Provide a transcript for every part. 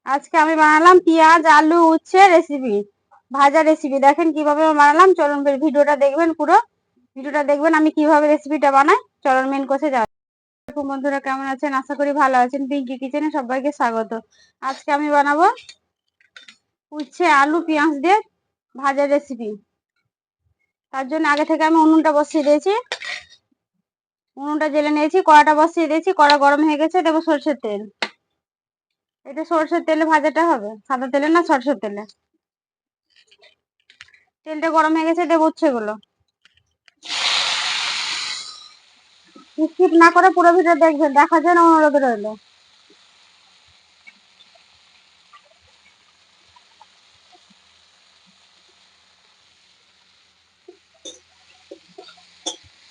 আজকে আমি বানালাম পেঁয়াজ আলু উচ্ছে রেসিপি, ভাজা রেসিপি। দেখেন কিভাবে বানালাম, চলুন ভিডিওটা দেখবেন, পুরো ভিডিওটা দেখবেন আমি কিভাবে রেসিপিটা বানাই। চলুন মেন কোর্সে যাও। বন্ধুরা কেমন আছেন? আশা করি ভালো আছেন। পিঙ্কি কিচেনে সবাইকে স্বাগত। আজকে আমি বানাবো উচ্ছে আলু পেঁয়াজ দিয়ে ভাজা রেসিপি। তার জন্য আগে থেকে আমি উনুনটা বসিয়ে দিয়েছি, উনুনটা জেলে নিয়েছি, কড়াটা বসিয়ে দিয়েছি, কড়া গরম হয়ে গেছে, দেবো সরষের তেল। এটা সরষের তেলে ভাজাটা হবে, সাদা তেলে না, সরষের তেলে। তেলটা গরম হয়ে গেছে, দেবো উচ্ছেগুলো। স্কিপ না করে পুরো ভিডিও দেখবেন, দেখার জন্য অনুরোধ রইল।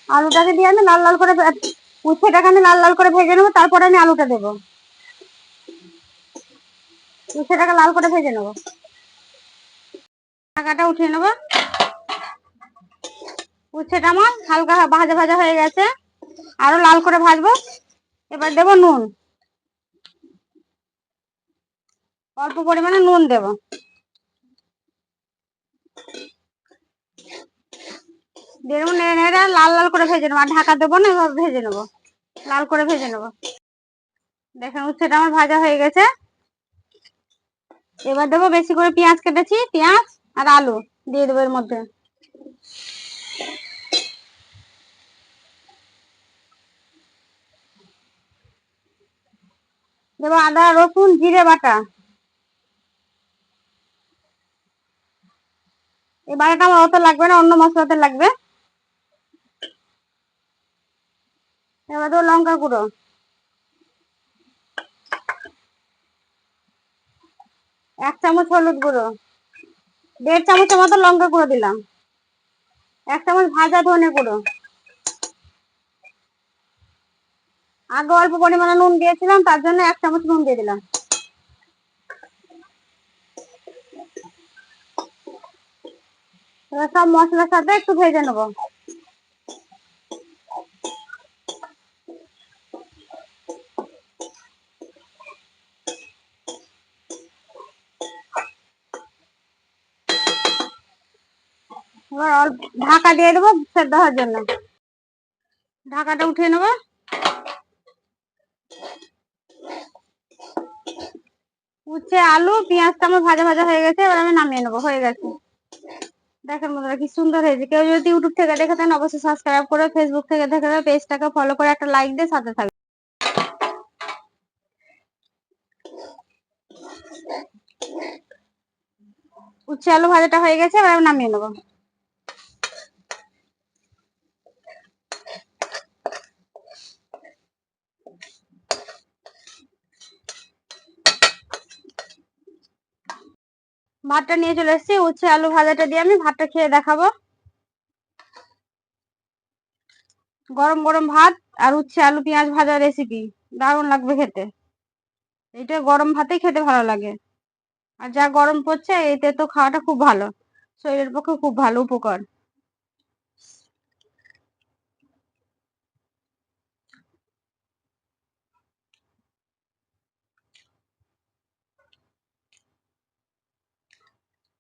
আলুটাকে দিয়ে আমি লাল লাল করে উচ্ছেটাকে আমি লাল লাল করে ভেজে নেবো, তারপরে আমি আলুটা দেবো। উচ্ছেটাকে লাল করে ভেজে নেবো, ঢাকাটা উঠিয়ে নেবো। উচ্ছেটা আমার হালকা ভাজা ভাজা হয়ে গেছে, আরো লাল করে ভাজবো। এবার দেবো নুন, অল্প পরিমাণে নুন দেবো। দেবো, নেড়ে নেড়ে লাল লাল করে ভেজে নেবো, আর ঢাকা দেবো না, এভাবে ভেজে নেবো, লাল করে ভেজে নেবো। দেখেন উচ্ছেটা আমার ভাজা হয়ে গেছে। এবার দেবো বেশি করে পেঁয়াজ কেটেছি, পেঁয়াজ আর আলু দিয়ে দেবো এর মধ্যে। দেবো আদা রসুন জিরে বাটা। এই বাটাটা আমার অত লাগবে না, অন্য মশলাতে লাগবে। এবার দেবো লঙ্কা গুঁড়ো, 1 চামচ হলুদ গুঁড়ো, 1.5 চামচের মতো লঙ্কা গুঁড়ো দিলাম, 1 চামচ ভাজা ধনে গুঁড়ো। আগে অল্প পরিমাণে নুন দিয়েছিলাম, তার জন্য 1 চামচ নুন দিয়ে দিলাম। এবার সব মশলার সাথে একটু ভেজে নেবো। এবার অল্প ঢাকা দিয়ে দেবো সেদ্ধ হওয়ার জন্য। ঢাকাটা উঠিয়ে নেবো। উচ্ছে আলু পেঁয়াজটা আমার ভাজা ভাজা হয়ে গেছে, এবার আমি নামিয়ে নেবো, হয়ে গেছে। দেখেন বন্ধুরা কি সুন্দর হয়েছে। কেউ যদি ইউটিউব থেকে দেখে থাকেন অবশ্যই সাবস্ক্রাইব করে, ফেসবুক থেকে দেখে থাকলে পেজটাকে ফলো করে একটা লাইক দিয়ে সাথে থাকবে। উচ্ছে আলু ভাজাটা হয়ে গেছে, এবার আমি নামিয়ে নেবো। ভাতটা নিয়ে চলে এসেছি, উচ্ছে আলু ভাজাটা দিয়ে আমি ভাতটা খেয়ে দেখাবো। গরম গরম ভাত আর উচ্ছে আলু পেঁয়াজ ভাজা রেসিপি, দারুণ লাগবে খেতে। এটা গরম ভাতেই খেতে ভালো লাগে। আর যা গরম পড়ছে এতে তো খাওয়াটা খুব ভালো, শরীরের পক্ষে খুব ভালো উপকার।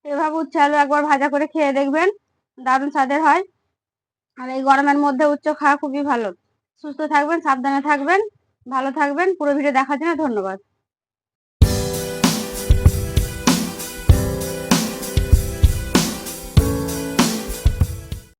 এভাবে উচ্ছে আলু একবার ভাজা করে খেয়ে দেখবেন, দারুণ স্বাদের হয়। আর এই গরমের মধ্যে উচ্চ খাওয়া খুবই ভালো। সুস্থ থাকবেন, সাবধানে থাকবেন, ভালো থাকবেন। পুরো ভিডিও দেখার জন্য ধন্যবাদ।